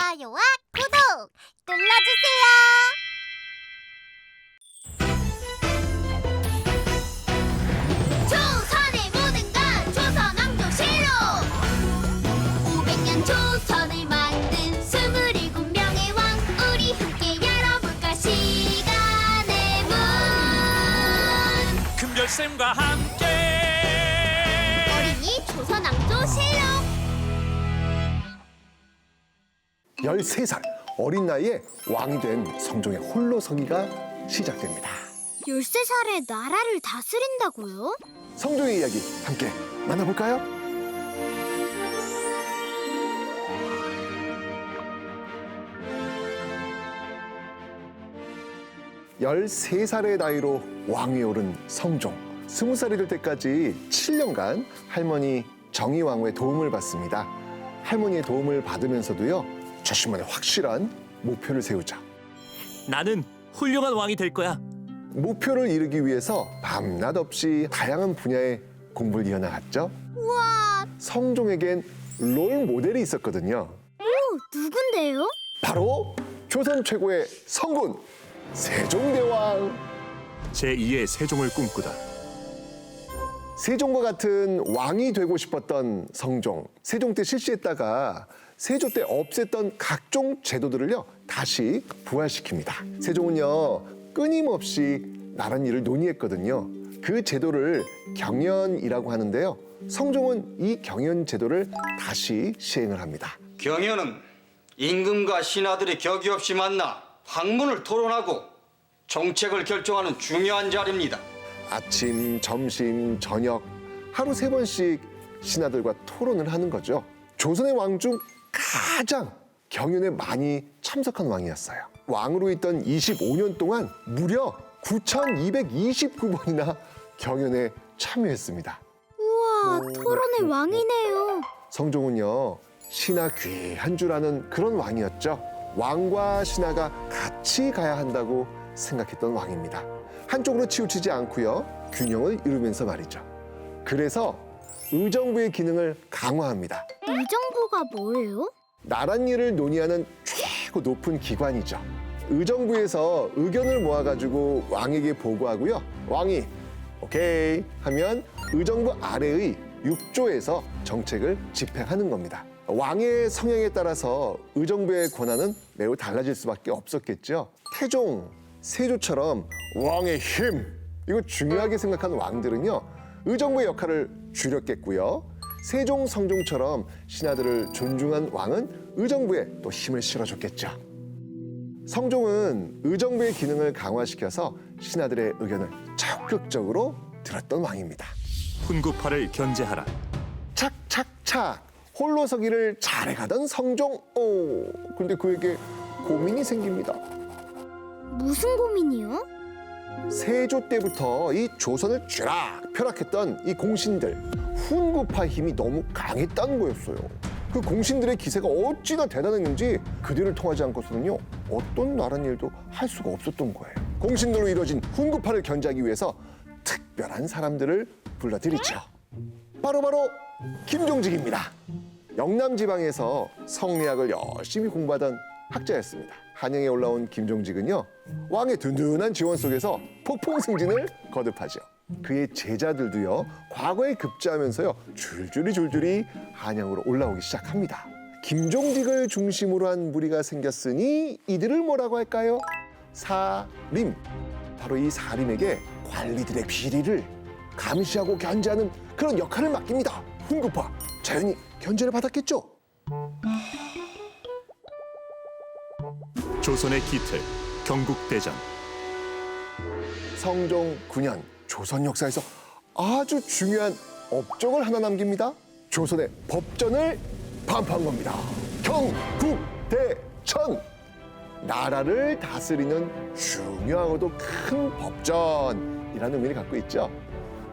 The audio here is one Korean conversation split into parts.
좋아요와 구독 눌러주세요. 조선의 모든 것 조선왕조실록 500년 조선을 만든 27명의 왕 우리 함께 열어볼까 시간의 문 금별쌤과 함께 어린이 조선왕조실록 13살 어린 나이에 왕이 된 성종의 홀로서기가 시작됩니다. 13살에 나라를 다스린다고요? 성종의 이야기 함께 만나볼까요? (13살의) 나이로 왕위에 오른 성종. 20살이 될 때까지 7년간 할머니 정의왕후의 도움을 받습니다. 할머니의 도움을 받으면서도요, 자신만의 확실한 목표를 세우자. 나는 훌륭한 왕이 될 거야. 목표를 이루기 위해서 밤낮 없이 다양한 분야의 공부를 이어나갔죠. 우와, 성종에겐 롤 모델이 있었거든요. 누군데요? 바로 조선 최고의 성군 세종대왕. 제2의 세종을 꿈꾸다. 세종과 같은 왕이 되고 싶었던 성종. 세종 때 실시했다가 세조 때 없앴던 각종 제도들을요 다시 부활시킵니다. 세종은요 끊임없이 나랏일을 논의했거든요. 그 제도를 경연이라고 하는데요. 성종은 이 경연 제도를 다시 시행을 합니다. 경연은 임금과 신하들이 격이 없이 만나 학문을 토론하고 정책을 결정하는 중요한 자리입니다. 아침, 점심, 저녁 하루 3번씩 신하들과 토론을 하는 거죠. 조선의 왕 중 가장 경연에 많이 참석한 왕이었어요. 왕으로 있던 25년 동안 무려 9,229번이나 경연에 참여했습니다. 우와, 토론의 왕이네요. 성종은요, 신하 귀한 줄 아는 그런 왕이었죠. 왕과 신하가 같이 가야 한다고 생각했던 왕입니다. 한쪽으로 치우치지 않고요, 균형을 이루면서 말이죠. 그래서 의정부의 기능을 강화합니다. 의정부가 뭐예요? 나랏일을 논의하는 최고 높은 기관이죠. 의정부에서 의견을 모아가지고 왕에게 보고하고요. 왕이 오케이 하면 의정부 아래의 육조에서 정책을 집행하는 겁니다. 왕의 성향에 따라서 의정부의 권한은 매우 달라질 수밖에 없었겠죠. 태종, 세조처럼 왕의 힘, 이거 중요하게 생각하는 왕들은요, 의정부의 역할을 줄였겠고요. 세종, 성종처럼 신하들을 존중한 왕은 의정부에 또 힘을 실어줬겠죠. 성종은 의정부의 기능을 강화시켜서 신하들의 의견을 적극적으로 들었던 왕입니다. 훈구파를 견제하라. 착착착 홀로서기를 잘해가던 성종. 근데 그에게 고민이 생깁니다. 무슨 고민이요? 세조 때부터 이 조선을 쥐락펴락했던 이 공신들, 훈구파 힘이 너무 강했다는 거였어요. 그 공신들의 기세가 어찌나 대단했는지 그들을 통하지 않고서는요, 어떤 나란 일도 할 수가 없었던 거예요. 공신들로 이루어진 훈구파를 견제하기 위해서 특별한 사람들을 불러들이죠. 바로 김종직입니다. 영남 지방에서 성리학을 열심히 공부하던 학자였습니다. 한양에 올라온 김종직은요, 왕의 든든한 지원 속에서 폭풍 승진을 거듭하죠. 그의 제자들도요, 과거에 급제하면서요, 줄줄이 한양으로 올라오기 시작합니다. 김종직을 중심으로 한 무리가 생겼으니 이들을 뭐라고 할까요? 사림. 바로 이 사림에게 관리들의 비리를 감시하고 견제하는 그런 역할을 맡깁니다. 훈구파 자연히 견제를 받았겠죠. 조선의 기틀, 경국대전. 성종 9년, 조선 역사에서 아주 중요한 업적을 하나 남깁니다. 조선의 법전을 반포한 겁니다. 경국대전! 나라를 다스리는 중요하고도 큰 법전이라는 의미를 갖고 있죠.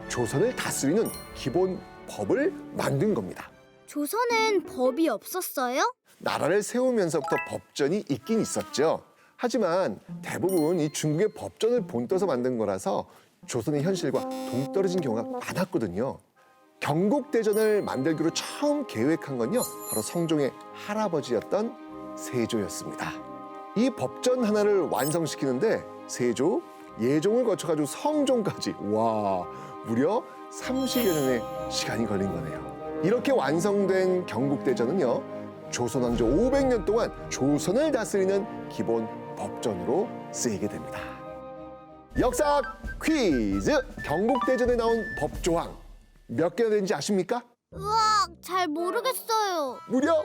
조선을 다스리는 기본 법을 만든 겁니다. 조선엔 법이 없었어요? 나라를 세우면서부터 법전이 있긴 있었죠. 하지만 대부분 이 중국의 법전을 본떠서 만든 거라서 조선의 현실과 동떨어진 경우가 많았거든요. 경국대전을 만들기로 처음 계획한 건요, 바로 성종의 할아버지였던 세조였습니다. 이 법전 하나를 완성시키는데 세조, 예종을 거쳐가지고 성종까지 와 무려 30여 년의 시간이 걸린 거네요. 이렇게 완성된 경국대전은요, 조선 왕조 500년 동안 조선을 다스리는 기본 법전으로 쓰이게 됩니다. 역사 퀴즈! 경국대전에 나온 법조항 몇 개나 되는지 아십니까? 으악, 잘 모르겠어요. 무려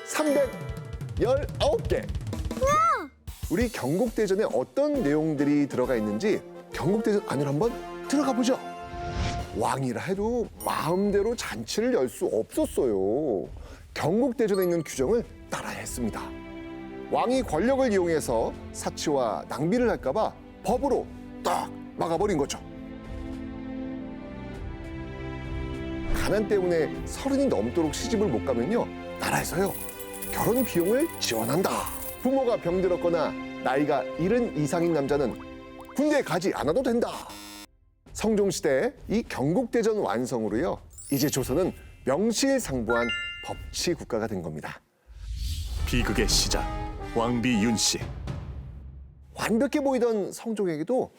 319개! 우리 경국대전에 어떤 내용들이 들어가 있는지 경국대전 안으로 한번 들어가 보죠. 왕이라 해도 마음대로 잔치를 열 수 없었어요. 경국대전에 있는 규정을 따라야 했습니다. 왕이 권력을 이용해서 사치와 낭비를 할까 봐 법으로 딱 막아버린 거죠. 가난 때문에 30이 넘도록 시집을 못 가면요, 나라에서요 결혼 비용을 지원한다. 부모가 병들었거나 나이가 70 이상인 남자는 군대에 가지 않아도 된다. 성종시대 이 경국대전 완성으로요, 이제 조선은 명실상부한 법치 국가가 된 겁니다. 비극의 시작, 왕비 윤씨. 완벽해 보이던 성종에게도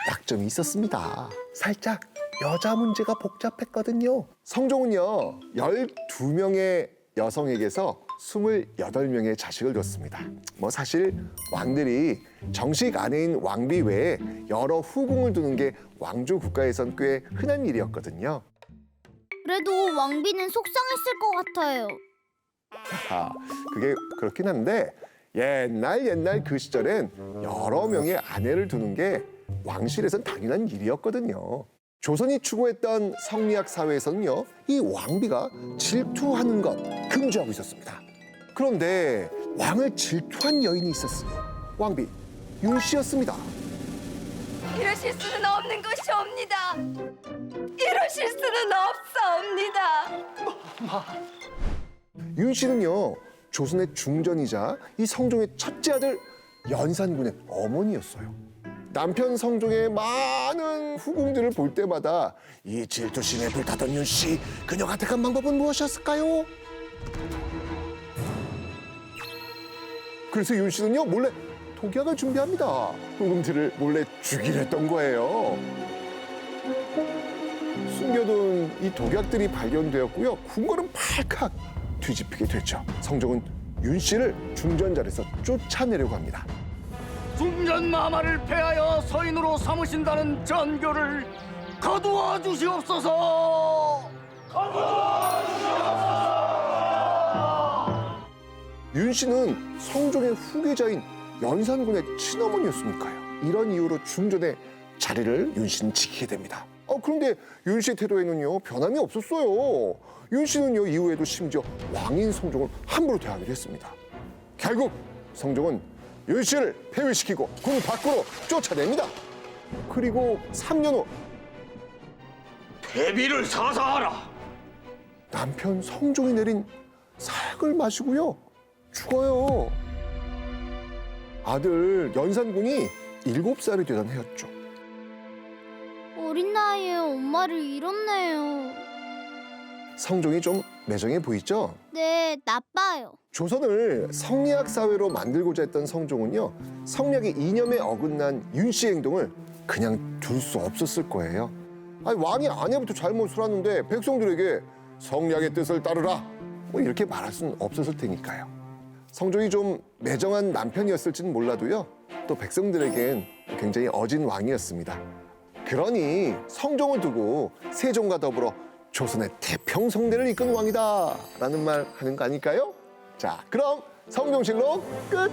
약점이 있었습니다. 살짝 여자 문제가 복잡했거든요. 성종은요, 12명의 여성에게서 28명의 자식을 뒀습니다. 뭐 사실 왕들이 정식 아내인 왕비 외에 여러 후궁을 두는 게 왕조 국가에선 꽤 흔한 일이었거든요. 그래도 왕비는 속상했을 것 같아요. 그게 그렇긴 한데 옛날 그 시절엔 여러 명의 아내를 두는 게 왕실에선 당연한 일이었거든요. 조선이 추구했던 성리학 사회에서는요, 이 왕비가 질투하는 것 금지하고 있었습니다. 그런데 왕을 질투한 여인이 있었어요. 왕비 윤씨였습니다. 이러실 수는 없는 것이옵니다. 이러실 수는 없사옵니다. 윤씨는요, 조선의 중전이자 이 성종의 첫째 아들 연산군의 어머니였어요. 남편 성종의 많은 후궁들을 볼 때마다 이 질투심에 불타던 윤씨, 그녀가 택한 방법은 무엇이었을까요? 그래서 윤씨는요, 몰래 독약을 준비합니다. 후궁들을 몰래 죽이려 했던 거예요. 숨겨둔 이 독약들이 발견되었고요, 궁궐은 발칵 뒤집히게 됐죠. 성종은 윤씨를 중전자리에서 쫓아내려고 합니다. 중전 마마를 패하여 서인으로 삼으신다는 전교를 거두어 주시옵소서. 윤씨는 성종의 후계자인 연산군의 친어머니였으니까요. 이런 이유로 중전의 자리를 윤씨는 지키게 됩니다. 그런데 윤씨의 태도에는요, 변함이 없었어요. 윤씨는요, 이후에도 심지어 왕인 성종을 함부로 대하기도 했습니다. 결국 성종은 윤씨를 폐위시키고 군 밖으로 쫓아냅니다. 그리고 3년 후 패비를 사사하라. 남편 성종이 내린 사약을 마시고요, 죽어요. 아들 연산군이 7살이 되던 해였죠. 어린 나이에 엄마를 잃었네요. 성종이 좀 매정해 보이죠? 네, 나빠요. 조선을 성리학 사회로 만들고자 했던 성종은요, 성리학의 이념에 어긋난 윤씨의 행동을 그냥 둘 수 없었을 거예요. 아니, 왕이 아내부터 잘못을 하는데 백성들에게 성리학의 뜻을 따르라, 뭐 이렇게 말할 수는 없었을 테니까요. 성종이 좀 매정한 남편이었을지는 몰라도요, 또 백성들에겐 굉장히 어진 왕이었습니다. 그러니 성종을 두고 세종과 더불어 조선의 태평성대를 이끈 왕이다라는 말 하는 거 아닐까요? 자, 그럼 성종실록 끝!